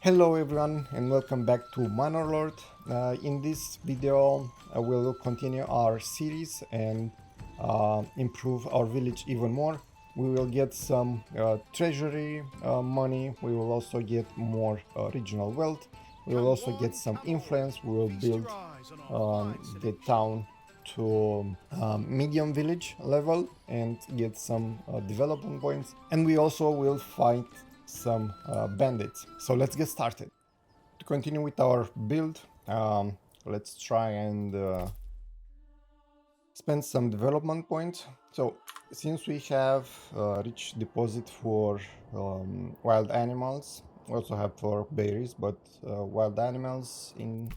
Hello everyone and welcome back to Manor Lords. In this video we'll continue our series and improve our village even more. We will get some treasury money, we will also get more regional wealth, we will also get some influence, we will build the town to medium village level and get some development points, and we also will fight some bandits. So let's get started. To continue with our build, let's try and spend some development points. So since we have rich deposit for wild animals, we also have for berries, but wild animals, in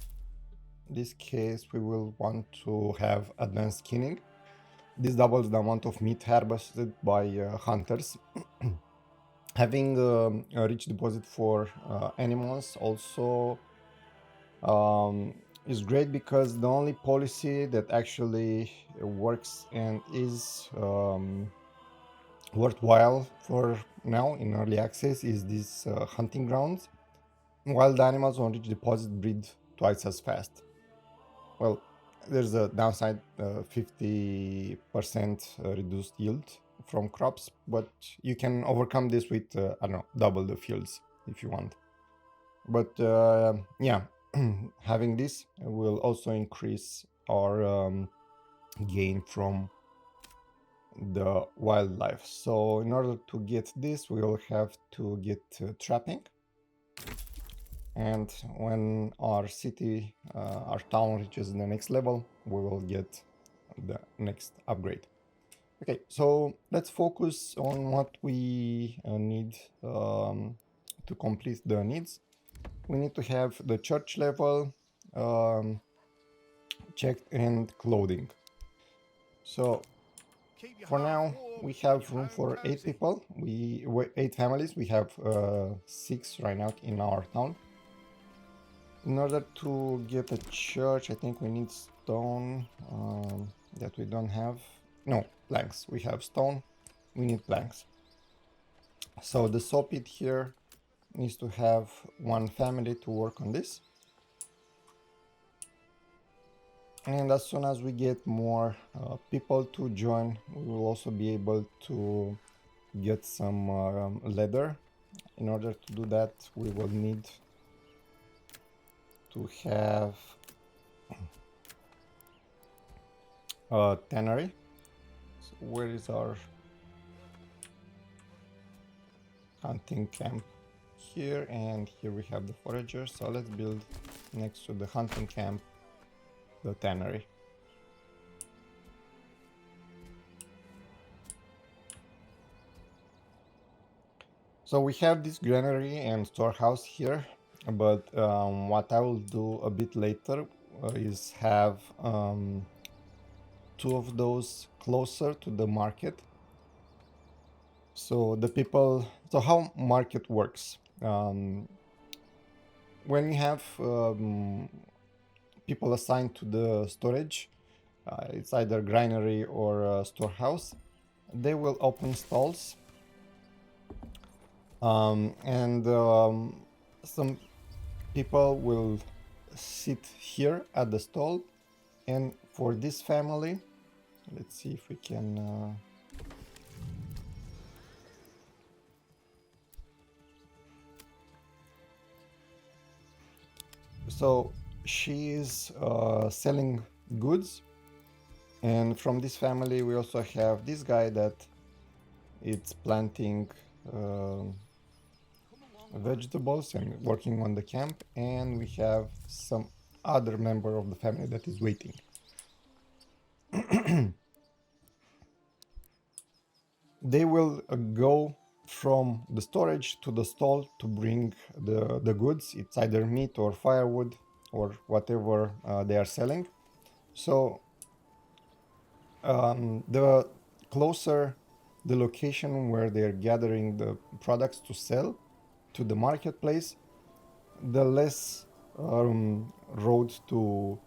this case we will want to have advanced skinning. This doubles the amount of meat harvested by hunters. Having a rich deposit for animals also is great, because the only policy that actually works and is worthwhile for now in early access is this hunting grounds. Wild animals on rich deposit breed twice as fast. Well, there's a downside, 50% reduced yield from crops, but you can overcome this with I don't know, double the fields if you want. But yeah, having this will also increase our gain from the wildlife. So in order to get this, we will have to get trapping, and when our city, our town reaches the next level, we will get the next upgrade. Okay, so let's focus on what we need to complete the needs. We need to have the church level checked and clothing. So for now we have room for 8 people, 8 families. We have 6 right now in our town. In order to get a church, I think we need stone that we don't have. No, planks. We have stone, we need planks. So the saw pit here needs to have 1 family to work on this. And as soon as we get more people to join, we will also be able to get some leather. In order to do that, we will need to have a tannery. So where is our hunting camp? Here, and here we have the foragers. So let's build next to the hunting camp the tannery. So we have this granary and storehouse here, but what I will do a bit later is have 2 of those closer to the market. So the people, so how market works, when you have people assigned to the storage, it's either granary or storehouse, they will open stalls, and some people will sit here at the stall. And for this family, let's see if we can so she is selling goods, and from this family we also have this guy that it's planting vegetables and working on the camp, and we have some other member of the family that is waiting. They will go from the storage to the stall to bring the goods. It's either meat or firewood or whatever they are selling. So the closer the location where they're gathering the products to sell to the marketplace, the less road to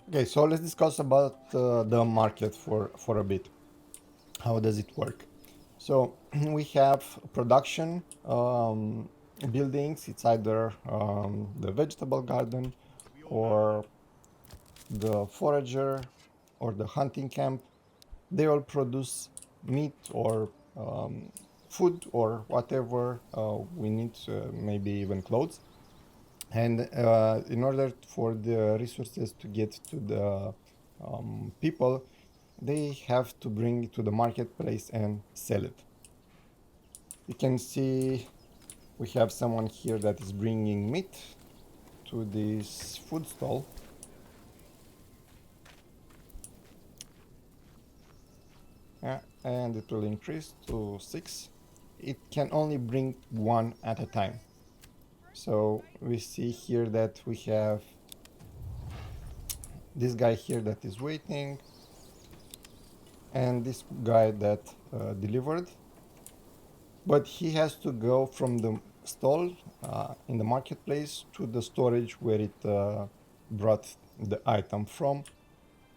Okay, so let's discuss about the market for a bit. How does it work? So we have production buildings. It's either the vegetable garden or the forager or the hunting camp. They all produce meat or food or whatever we need, maybe even clothes. And in order for the resources to get to the people, they have to bring it to the marketplace and sell it. You can see we have someone here that is bringing meat to this food stall. And it will increase to 6. It can only bring one at a time. So we see here that we have this guy here that is waiting, and this guy that delivered. But he has to go from the stall in the marketplace to the storage where it brought the item from,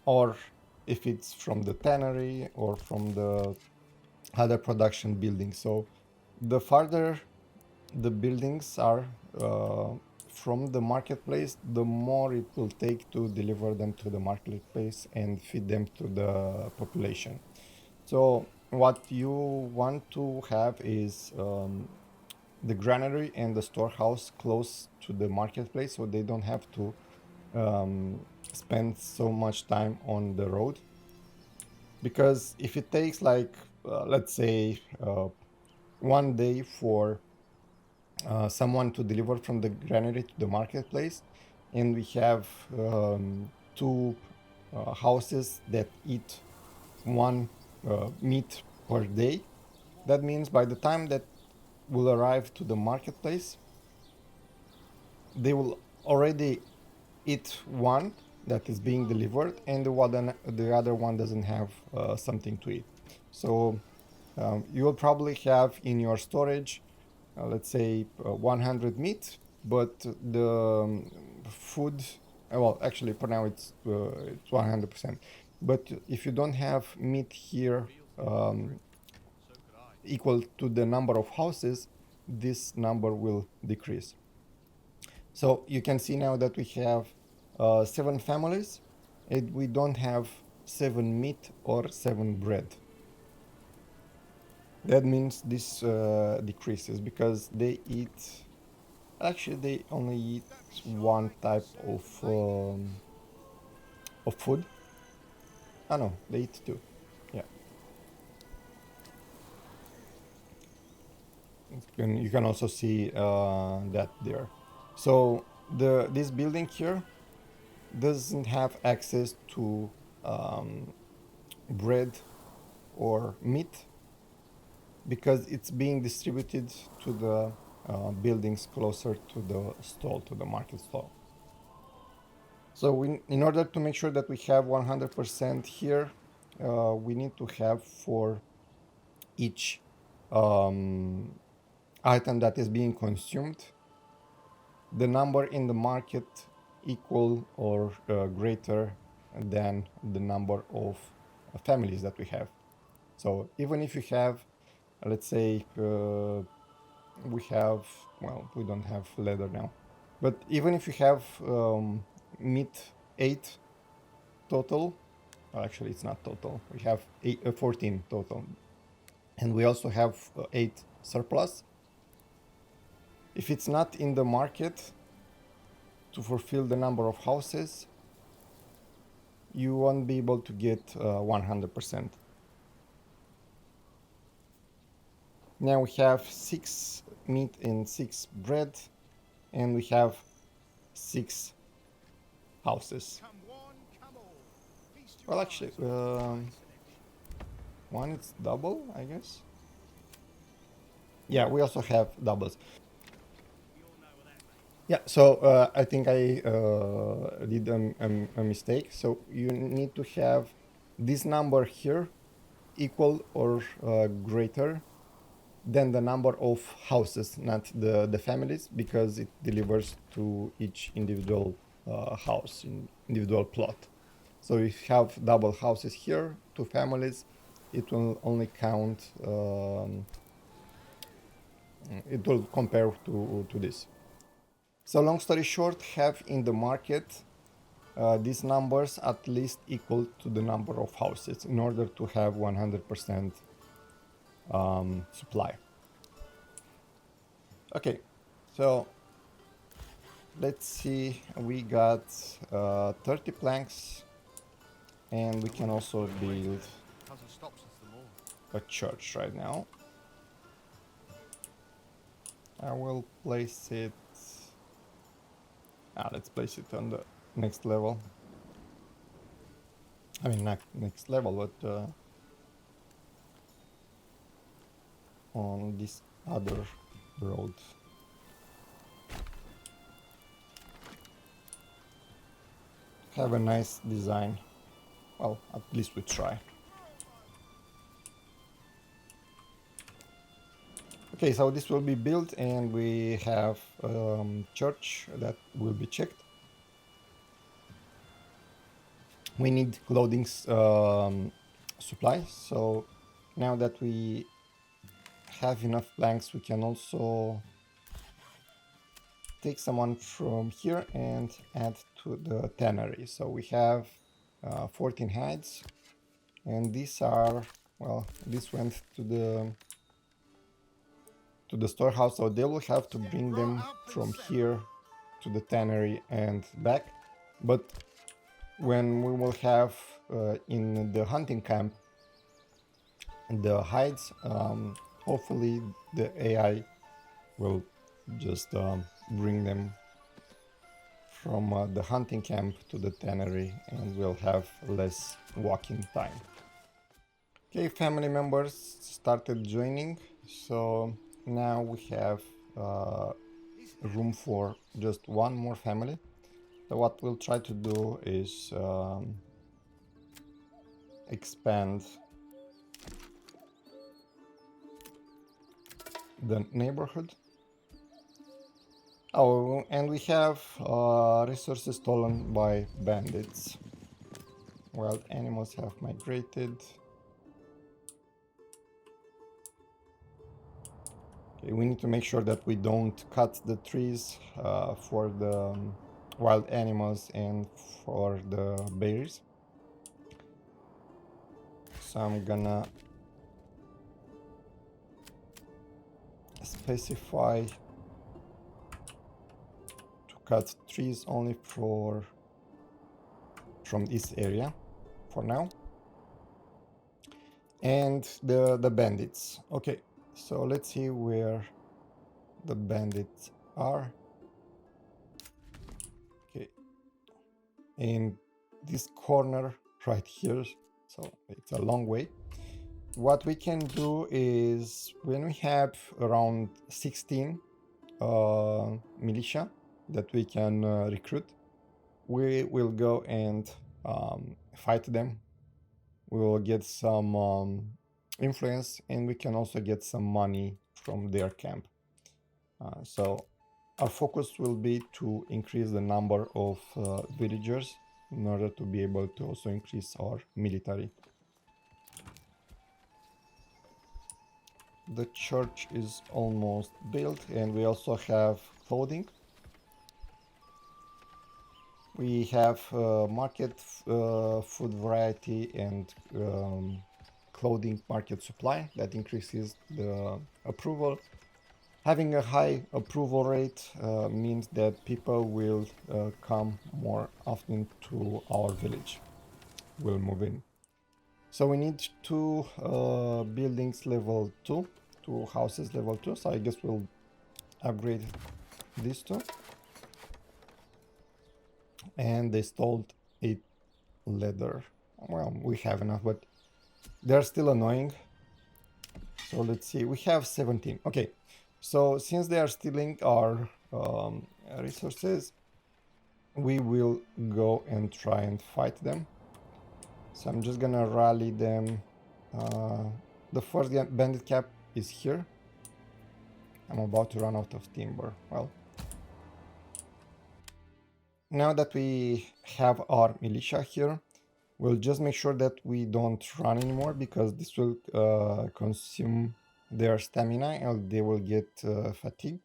or if it's from the tannery or from the other production building. So the farther the buildings are from the marketplace, the more it will take to deliver them to the marketplace and feed them to the population. So what you want to have is the granary and the storehouse close to the marketplace, so they don't have to spend so much time on the road. Because if it takes like let's say 1 day for someone to deliver from the granary to the marketplace, and we have two houses that eat one meat per day, that means by the time that will arrive to the marketplace, they will already eat one that is being delivered, and the other one doesn't have something to eat. So you will probably have in your storage, let's say 100 meat, but the food, well, actually for now it's 100%. But if you don't have meat here equal to the number of houses, this number will decrease. So you can see now that we have 7 families, and we don't have 7 meat or 7 bread. That means this decreases because they eat. Actually, they only eat one type of food. Oh no, they eat 2. Yeah. You can also see that there. So this building here doesn't have access to bread or meat because it's being distributed to the buildings closer to the stall, to the market stall. So in order to make sure that we have 100% here, we need to have for each item that is being consumed, the number in the market equal or greater than the number of families that we have. So even if you have, let's say, we have, well, we don't have leather now, but even if you have meat 8 total, well, actually it's not total, we have 14 total, and we also have 8 surplus. If it's not in the market to fulfill the number of houses, you won't be able to get 100%. Now we have 6 meat and 6 bread, and we have 6 houses. Well, actually, one is double, I guess. Yeah, we also have doubles. Yeah, so I think I did a mistake. So you need to have this number here equal or greater than the number of houses, not the families, because it delivers to each individual house, individual plot. So if you have double houses here, 2 families, it will only count, it will compare to this. So long story short, have in the market these numbers at least equal to the number of houses in order to have 100% supply. Okay, so let's see, we got 30 planks, and we can also build a church right now. I will place it, let's place it on the next level. I mean, not next level, but on this other road. Have a nice design. Well, at least we try. Okay, so this will be built, and we have church that will be checked. We need clothing supply, so now that we have enough planks, we can also take someone from here and add to the tannery. So we have 14 hides, and these are, well, this went to the storehouse, so they will have to bring them from here to the tannery and back. But when we will have in the hunting camp the hides, hopefully the AI will just bring them from the hunting camp to the tannery, and we'll have less walking time. Okay, family members started joining, so now we have room for just one more family. So what we'll try to do is expand the neighborhood. Oh, and we have resources stolen by bandits. Wild animals have migrated. Okay, we need to make sure that we don't cut the trees for the wild animals and for the bears. So I'm gonna specify to cut trees only from this area for now. And the bandits. Okay, so let's see where the bandits are. Okay, in this corner right here, so it's a long way. What we can do is, when we have around 16 militia that we can recruit, we will go and fight them. We will get some influence, and we can also get some money from their camp. So our focus will be to increase the number of villagers in order to be able to also increase our military. The church is almost built, and we also have clothing. We have market food variety and clothing market supply that increases the approval. Having a high approval rate means that people will come more often to our village, will move in. So we need 2 buildings level 2, 2 houses level 2, so I guess we'll upgrade these 2. And they stole 8 leather. Well, we have enough, but they're still annoying. So let's see, we have 17. Okay, so since they are stealing our resources, we will go and try and fight them. So I'm just gonna rally them. The first bandit cap is here. I'm about to run out of timber. Well, now that we have our militia here, We'll just make sure that we don't run anymore, because this will consume their stamina and they will get fatigued.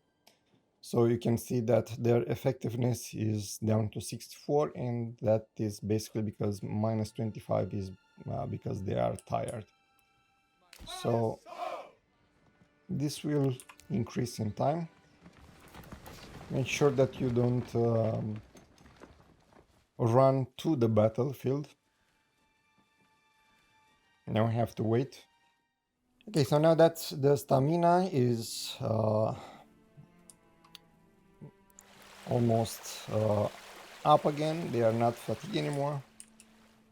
So you can see that their effectiveness is down to 64, and that is basically because minus 25 is because they are tired. So this will increase in time. Make sure that you don't run to the battlefield. Now we have to wait. Okay, so now that the stamina is almost up again, they are not fatigued anymore,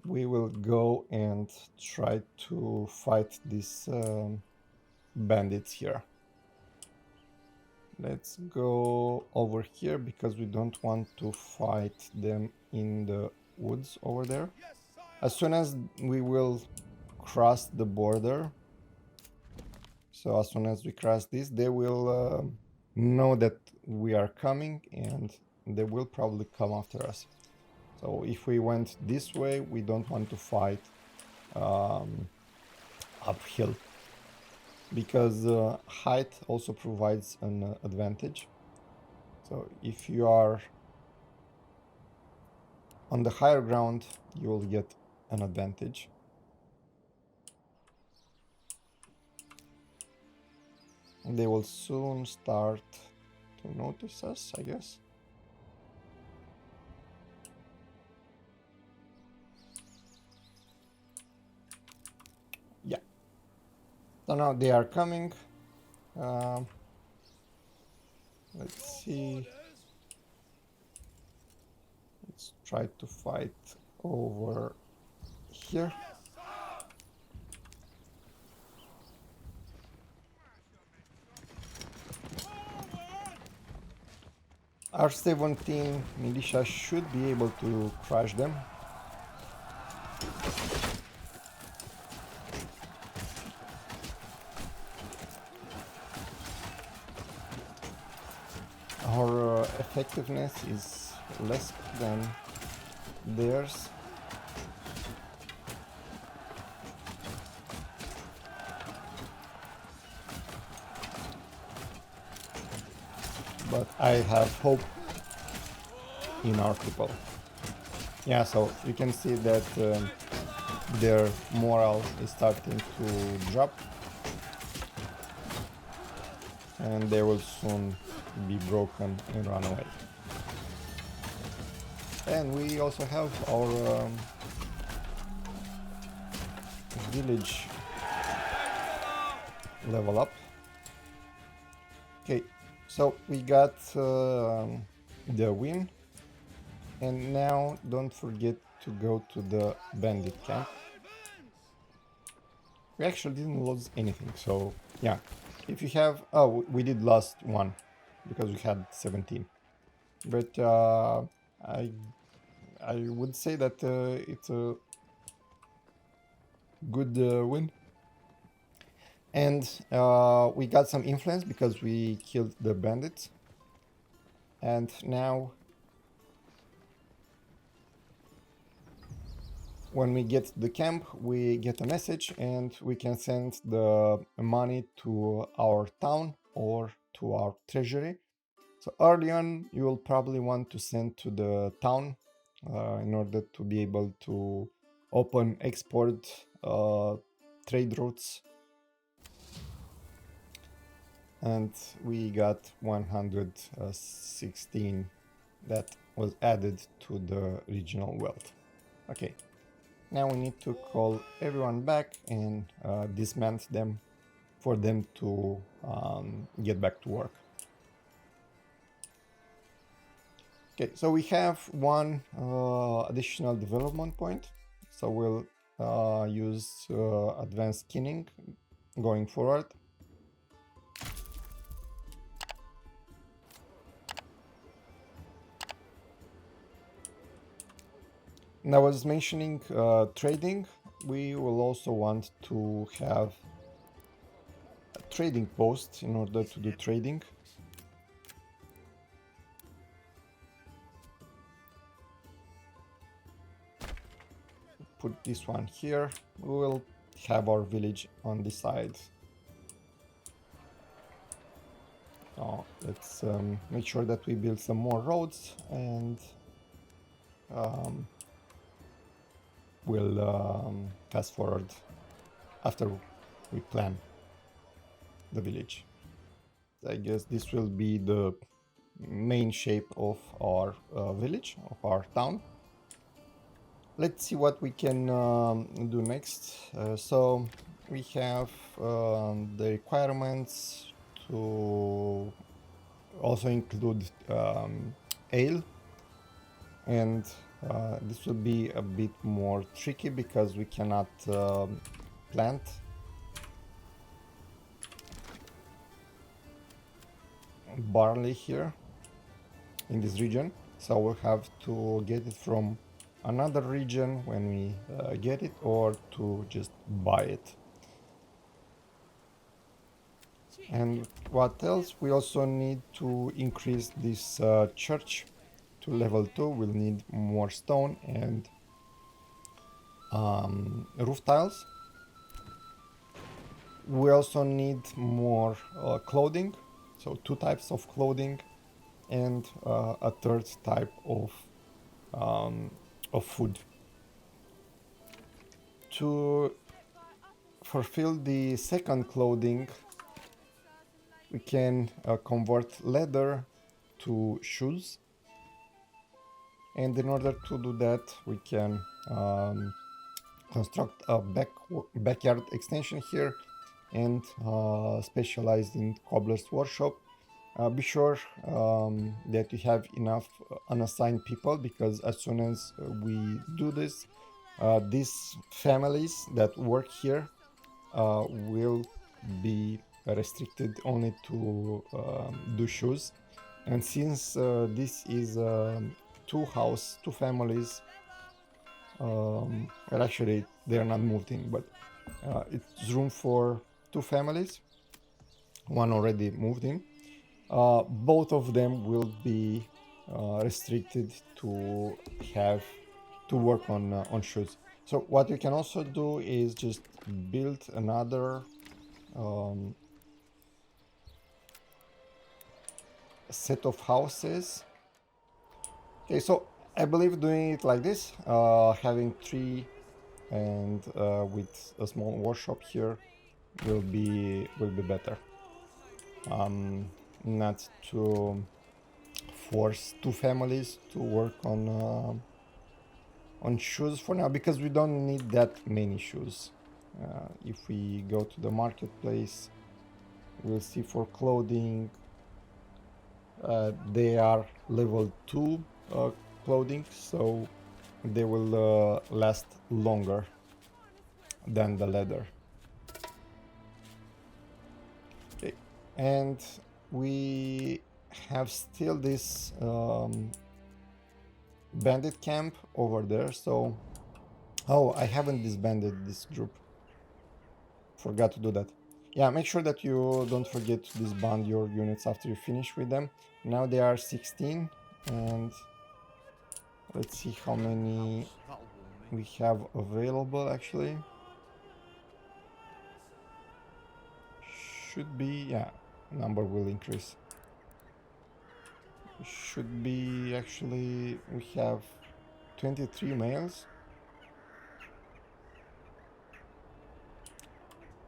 we will go and try to fight these bandits here. Let's go over here because we don't want to fight them in the woods over there. As soon as we will cross the border, so as soon as we cross this, they will know that we are coming and they will probably come after us. So if we went this way, we don't want to fight uphill, because height also provides an advantage. So if you are on the higher ground, you will get an advantage. And they will soon start to notice us, I guess. Yeah. So now they are coming. Let's see. Let's try to fight over here. Our 17 militia should be able to crush them. Our effectiveness is less than theirs. But I have hope in our people. Yeah, so you can see that their morale is starting to drop, and they will soon be broken and run away. And we also have our village level up. Okay, so we got the win, and now don't forget to go to the bandit camp. We actually didn't lose anything, so yeah. If you have... oh, we did lose one, because we had 17. But I would say that it's a good win. And we got some influence because we killed the bandits. And now, when we get to the camp, we get a message and we can send the money to our town or to our treasury. So early on, you will probably want to send to the town in order to be able to open export trade routes. And we got 116 that was added to the regional wealth. Okay, now we need to call everyone back and dismantle them for them to get back to work. Okay, so we have one additional development point, so we'll use advanced skinning going forward. And I was mentioning trading. We will also want to have a trading post in order to do trading. put this one here. We will have our village on this side. Now let's make sure that we build some more roads, and we'll fast forward after we plan the village. I guess this will be the main shape of our village, of our town. Let's see what we can do next. So we have the requirements to also include ale, and this will be a bit more tricky because we cannot plant barley here in this region, so we'll have to get it from another region when we get it, or to just buy it. And what else? We also need to increase this church to level 2. We'll need more stone and roof tiles. We also need more clothing, so 2 types of clothing, and a 3rd type of food. To fulfill the 2nd clothing, we can convert leather to shoes, and in order to do that we can construct a backyard extension here and specialize in cobbler's workshop. Be sure that you have enough unassigned people, because as soon as we do this, these families that work here will be restricted only to do shoes. And since this is 2 families, well, actually they're not moved in, but it's room for 2 families. One already moved in. Both of them will be restricted to work on shoes. So what you can also do is just build another set of houses. Okay, so I believe doing it like this, having 3 and with a small workshop here will be better. Not to force 2 families to work on shoes for now, because we don't need that many shoes. If we go to the marketplace, we'll see for clothing they are level 2 clothing, so they will last longer than the leather. Okay, and we have still this bandit camp over there. So I haven't disbanded this group, forgot to do that. Yeah, make sure that you don't forget to disband your units after you finish with them. Now they are 16, and let's see how many we have available. Actually should be, yeah, number will increase. Should be, actually we have 23 males.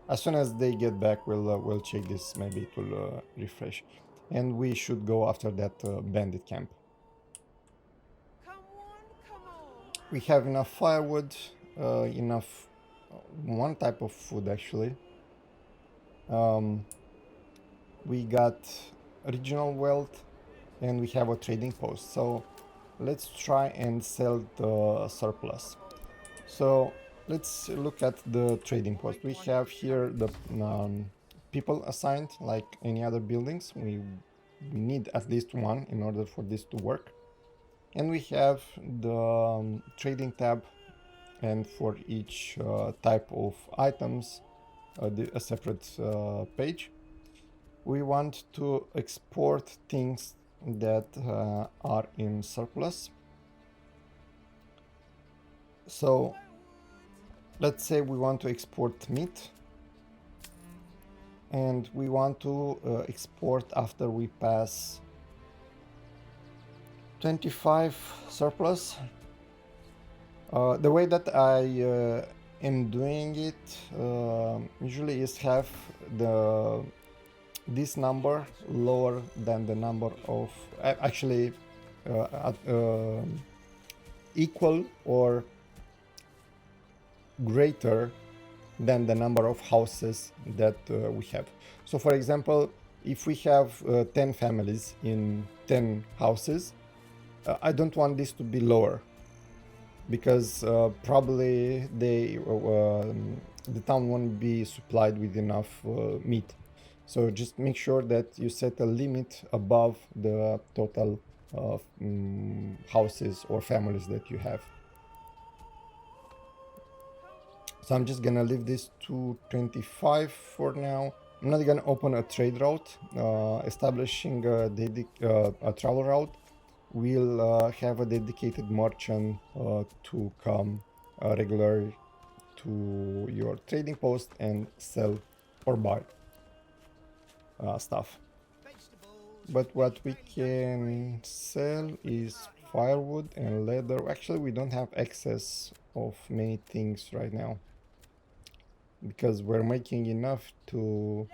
As soon as they get back, we'll check this. Maybe it will refresh, and we should go after that bandit camp. We have enough firewood, enough 1 type of food actually. We got regional wealth, and we have a trading post. So let's try and sell the surplus. So let's look at the trading post. We have here the people assigned, like any other buildings. We need at least 1 in order for this to work. And we have the trading tab, and for each type of items a separate page. We want to export things that are in surplus. So let's say we want to export meat, and we want to export after we pass 25 surplus. The way that I am doing it usually is have this number lower than the number of actually equal or greater than the number of houses that we have. So for example, if we have 10 families in 10 houses, I don't want this to be lower, because probably the town won't be supplied with enough meat. So just make sure that you set a limit above the total of houses or families that you have. So I'm just gonna leave this to 25 for now. I'm not gonna open a trade route. Establishing a travel route will have a dedicated merchant to come regularly to your trading post and sell or buy stuff. But what we can sell is firewood and leather. Actually, we don't have excess of many things right now, because we're making enough to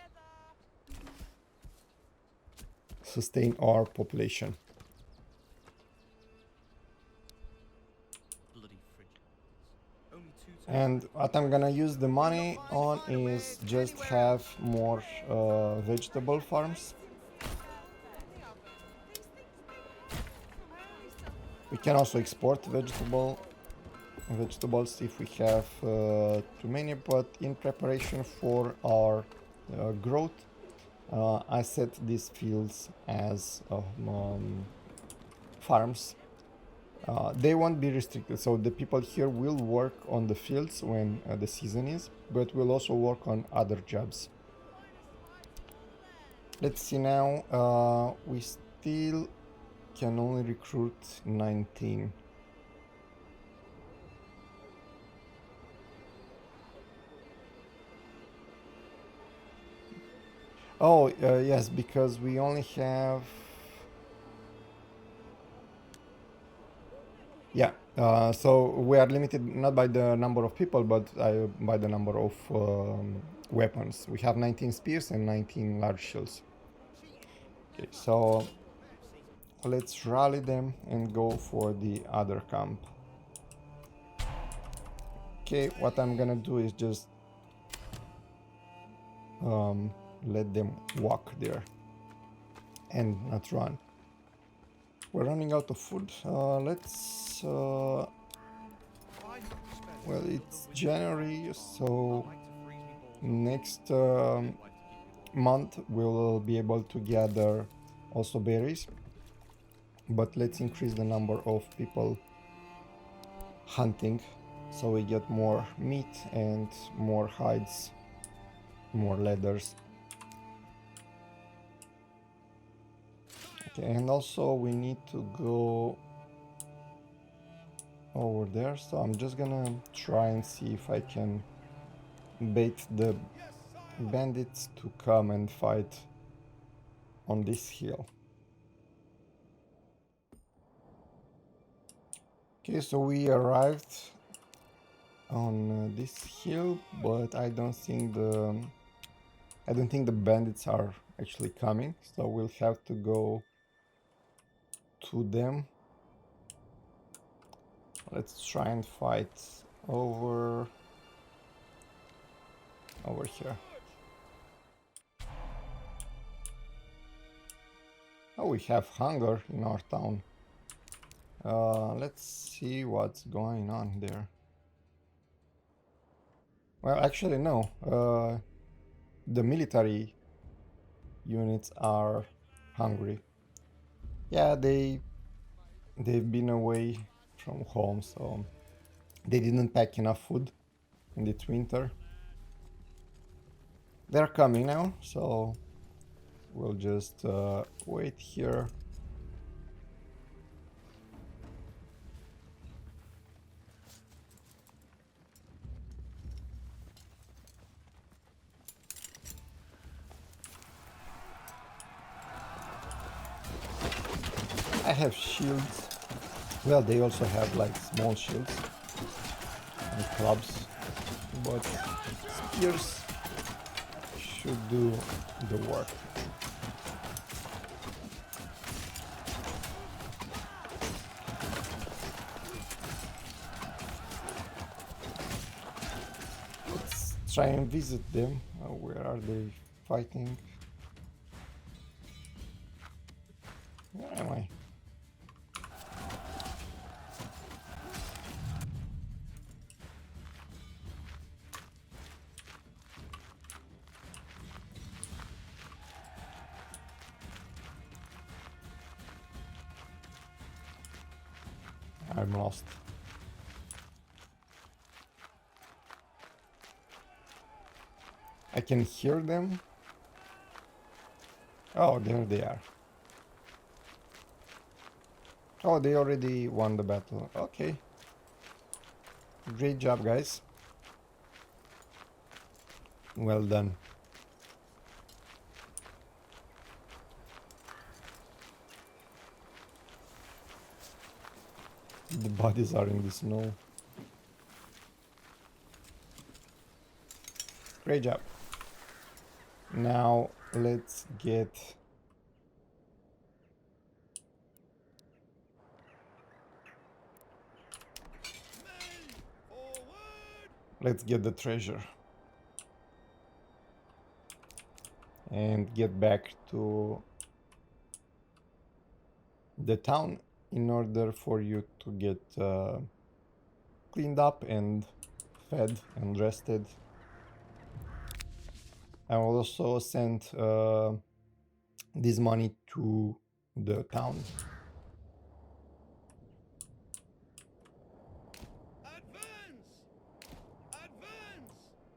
sustain our population. And what I'm gonna use the money on is just have more vegetable farms. We can also export vegetables if we have too many, but in preparation for our growth, I set these fields as farms. They won't be restricted, so the people here will work on the fields when the season is, but will also work on other jobs. Let's see now, we still can only recruit 19. Oh, yes, because we only have... Yeah, so we are limited not by the number of people, but by the number of weapons. We have 19 spears and 19 large shields. Okay, so let's rally them and go for the other camp. Okay, what I'm gonna do is just let them walk there and not run. We're running out of food. Let's... well, it's January, so next month we'll be able to gather also berries. But let's increase the number of people hunting, so we get more meat and more hides, more leathers. Okay, and also we need to go over there, so I'm just gonna try and see if I can bait the bandits to come and fight on this hill. Okay, so we arrived on this hill, but I don't think the bandits are actually coming, so we'll have to go to them. Let's try and fight over here. Oh, we have hunger in our town. Let's see what's going on there. Well, actually no. The military units are hungry. Yeah, they've been away from home, so they didn't pack enough food in this winter. They're coming now, so we'll just wait here. have shields. Well, they also have like small shields and clubs, but spears should do the work. Let's try and visit them. Where are they fighting? Where am I? I'm lost. I can hear them. Oh, there they are. Oh, they already won the battle. Okay. Great job, guys. Well done. The bodies are in the snow. Great job. Now let's get the treasure and get back to the town in order for you to get cleaned up and fed and rested. I will also send this money to the town.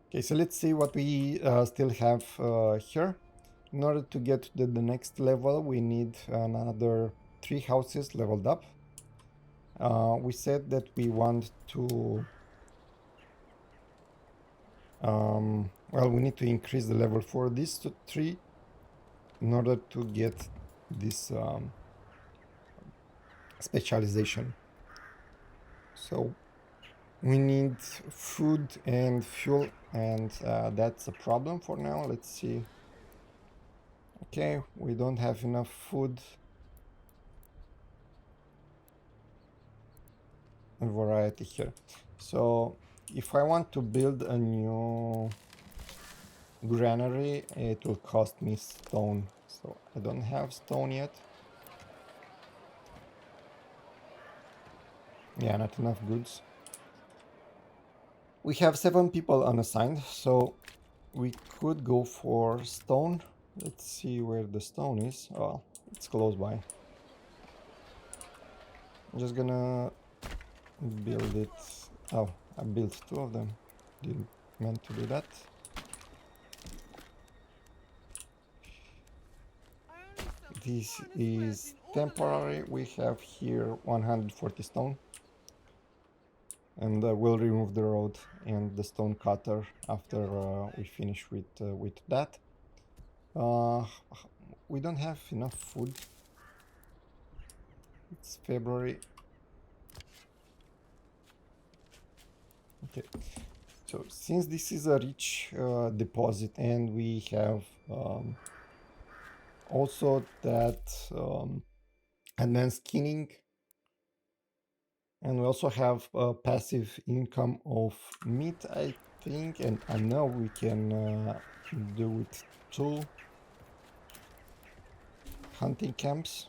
Okay, so let's see what we still have here. In order to get to the next level, we need another 3 houses leveled up. We said that we want to... well, we need to increase the level for these 3 in order to get this specialization. So we need food and fuel, and that's a problem for now. Let's see. Okay, we don't have enough food and variety here. So if I want to build a new granary, it will cost me stone. So I don't have stone yet. Yeah, not enough goods. We have 7 people unassigned, so we could go for stone. Let's see where the stone is. Oh, it's close by. I'm just gonna build it. Oh, I built 2 of them. Didn't meant to do that. This is temporary. We have here 140 stone. And we'll remove the road and the stone cutter after we finish with that. We don't have enough food. It's February. Okay, so since this is a rich deposit, and we have also that advanced skinning, and we also have a passive income of meat, I think, and I know we can do with 2 hunting camps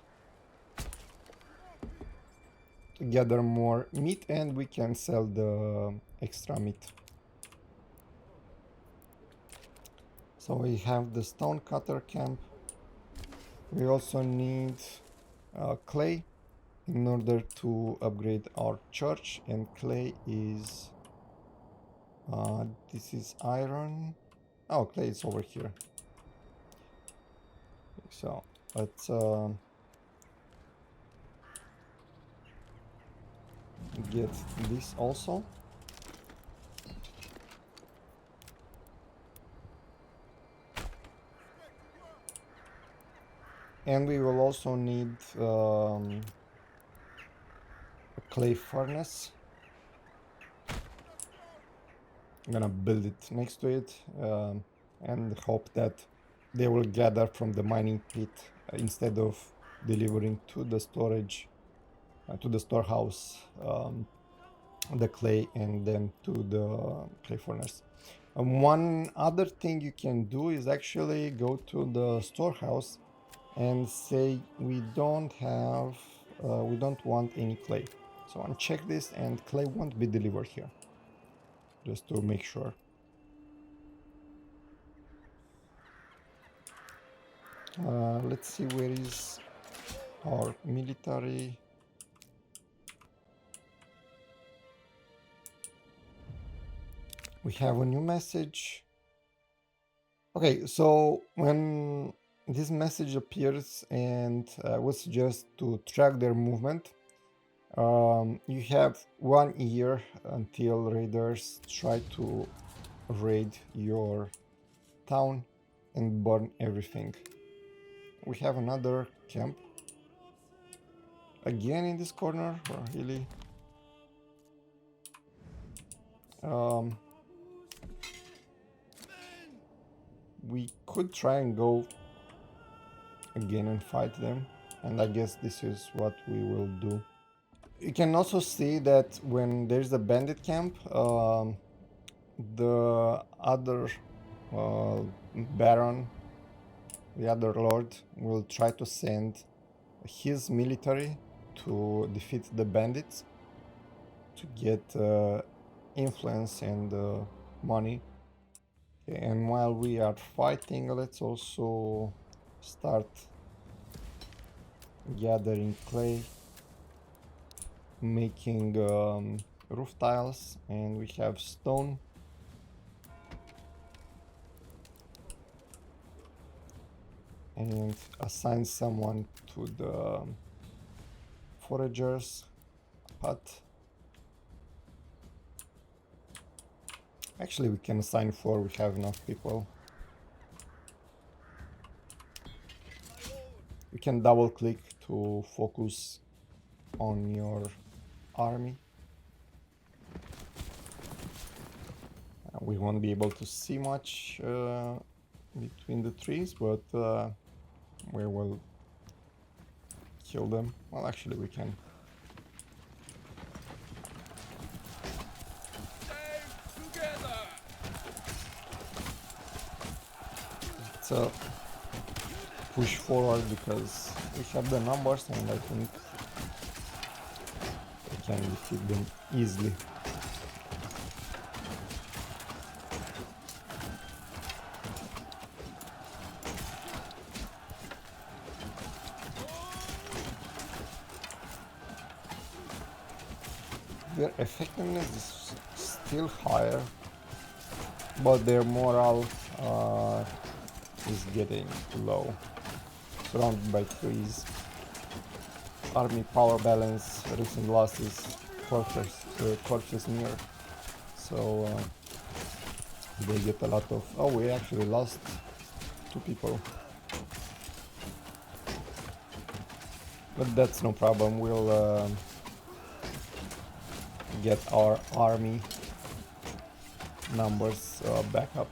to gather more meat, and we can sell the extra meat. So we have the stone cutter camp. We also need clay in order to upgrade our church, and clay is this is iron. Oh, clay is over here. So let's get this also. And we will also need clay furnace. I'm gonna build it next to it and hope that they will gather from the mining pit instead of delivering to the storage, to the storehouse, the clay and then to the clay furnace. One other thing you can do is actually go to the storehouse and say we don't want any clay. So uncheck this and clay won't be delivered here, just to make sure. Let's see, where is our military? We have a new message. Okay, so when this message appears and we suggest to track their movement, you have 1 year until raiders try to raid your town and burn everything. We have another camp again in this corner, really. We could try and go again and fight them, and I guess this is what we will do. You can also see that when there's a bandit camp, the other baron, the other lord, will try to send his military to defeat the bandits to get influence and money. Okay, and while we are fighting, let's also start gathering clay, making roof tiles, and we have stone. And assign someone to the foragers hut. Actually, we can assign 4, we have enough people. You can double click to focus on your army. We won't be able to see much between the trees, but we will kill them. Well, actually we can. Let's push forward because we have the numbers and I think we can defeat them easily. Their effectiveness is still higher, but their morale is getting low. Surrounded by trees. Army power balance, recent losses, corpses near. So they get a lot of... Oh, we actually lost 2 people. But that's no problem, we'll get our army numbers back up.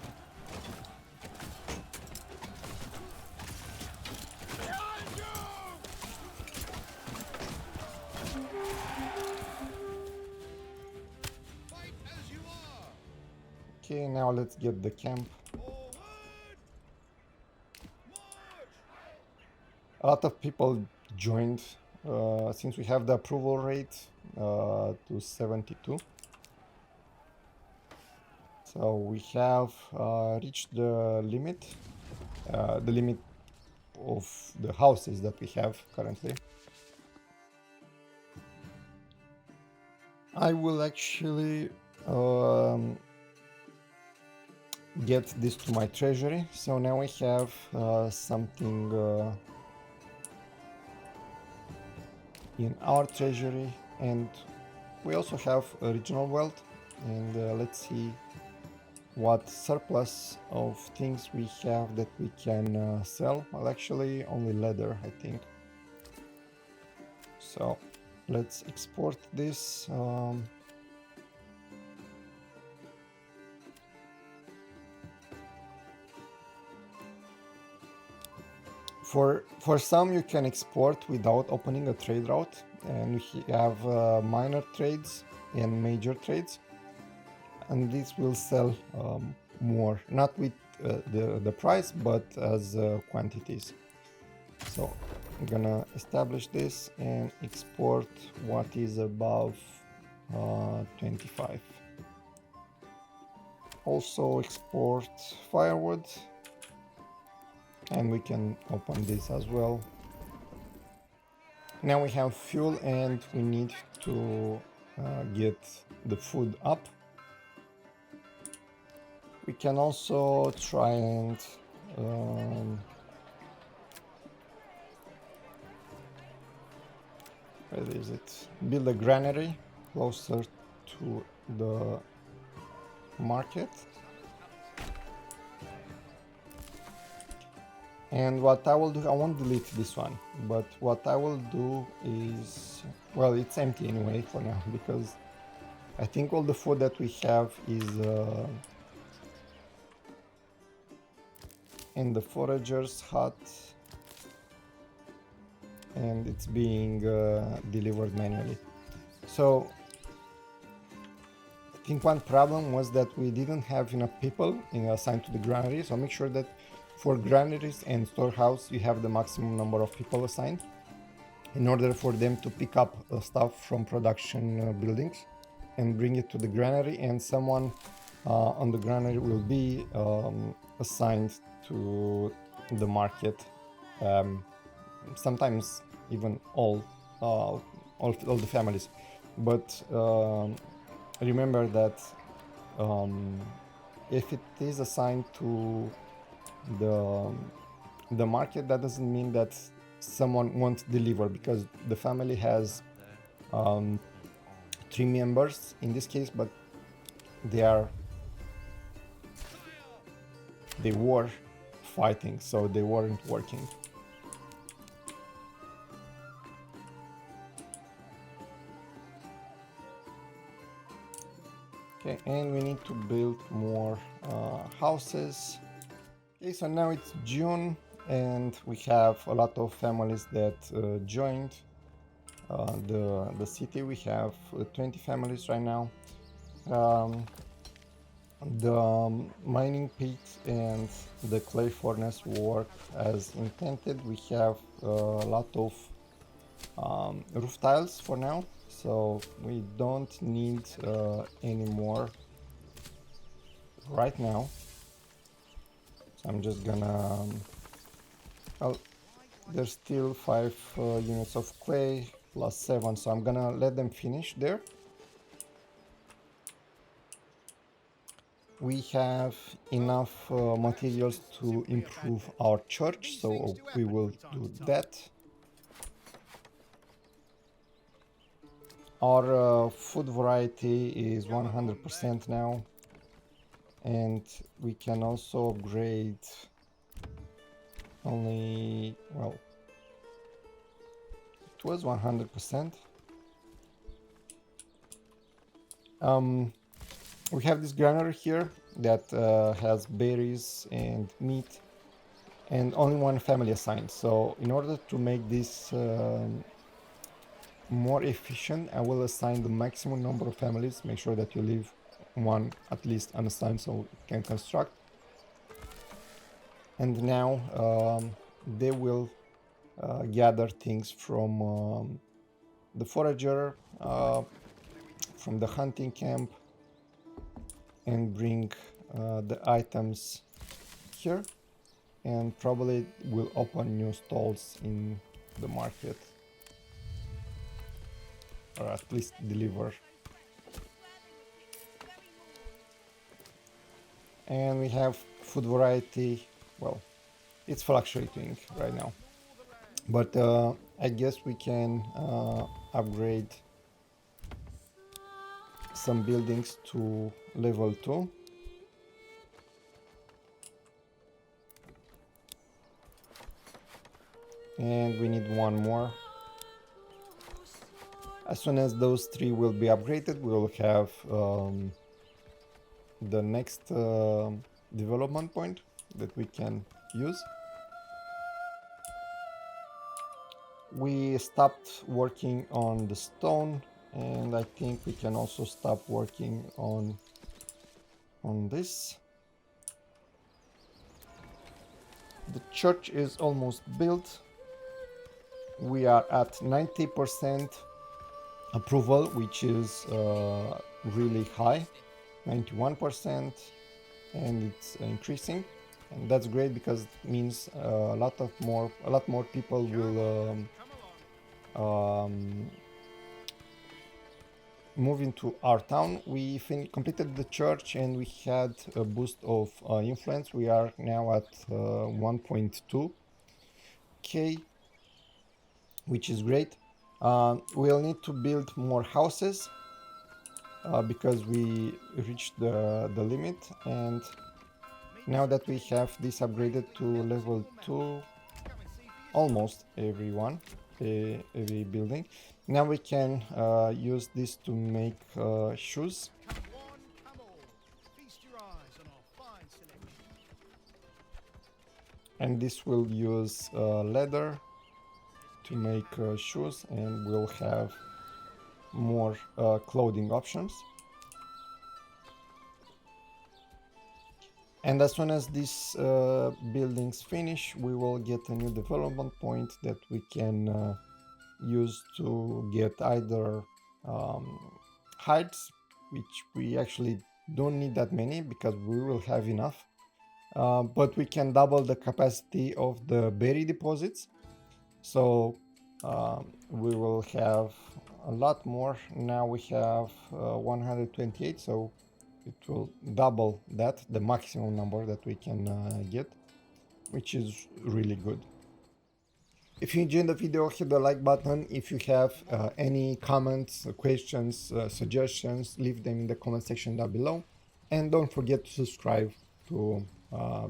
Okay, now let's get the camp. A lot of people joined since we have the approval rate to 72. So we have reached the limit of the houses that we have currently. I will actually get this to my treasury. So now we have something in our treasury, and we also have a regional wealth. And let's see what surplus of things we have that we can sell. Well, actually only leather, I think. So let's export this. For some you can export without opening a trade route, and we have minor trades and major trades, and this will sell more, not with the price, but as quantities. So I'm gonna establish this and export what is above 25. Also export firewood, and we can open this as well. Now we have fuel, and we need to get the food up. We can also try and where is it? Build a granary closer to the market. And what I will do, I won't delete this one, but what I will do is, well, it's empty anyway for now, because I think all the food that we have is in the forager's hut, and it's being delivered manually. So I think one problem was that we didn't have enough people assigned to the granary, so make sure that for granaries and storehouse you have the maximum number of people assigned in order for them to pick up stuff from production buildings and bring it to the granary, and someone on the granary will be assigned to the market. Sometimes even all the families, but remember that if it is assigned to the market, that doesn't mean that someone won't deliver, because the family has 3 members in this case, but they were fighting, so they weren't working. Okay, and we need to build more houses. Okay, so now it's June, and we have a lot of families that joined the city. We have 20 families right now. The mining pit and the clay furnace work as intended. We have a lot of roof tiles for now, so we don't need any more right now. So I'm just gonna well, there's still 5 units of clay plus 7, so I'm gonna let them finish there. We have enough materials to improve our church, so we will do that. Our food variety is 100% now, and we can also upgrade only, well, it was 100%. We have this granary here that has berries and meat, and only one family assigned. So in order to make this more efficient, I will assign the maximum number of families. Make sure that you leave one at least unassigned so you can construct. And now they will gather things from the forager, from the hunting camp, and bring the items here, and probably will open new stalls in the market, or at least deliver. And we have food variety, well, it's fluctuating right now, but I guess we can upgrade some buildings to level 2. And we need one more. As soon as those 3 will be upgraded, we will have the next development point that we can use. We stopped working on the stone, and I think we can also stop working on this. The church is almost built. We are at 90% approval, which is really high, 91%, and it's increasing, and that's great because it means a lot more people will move into our town. We completed the church and we had a boost of influence. We are now at 1.2k, which is great. We'll need to build more houses because we reached the limit, and now that we have this upgraded to level 2, almost every building, now we can use this to make shoes. And this will use leather to make shoes, and we'll have more clothing options. And as soon as these buildings finish, we will get a new development point that we can use to get either hides, which we actually don't need that many because we will have enough, but we can double the capacity of the berry deposits, so we will have a lot more. Now we have 128, so it will double that, the maximum number that we can get, which is really good. If you enjoyed the video, hit the like button. If you have any comments, questions, suggestions, leave them in the comment section down below. And don't forget to subscribe to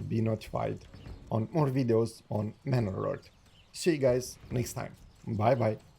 be notified on more videos on Manor Lords. See you guys next time. Bye bye.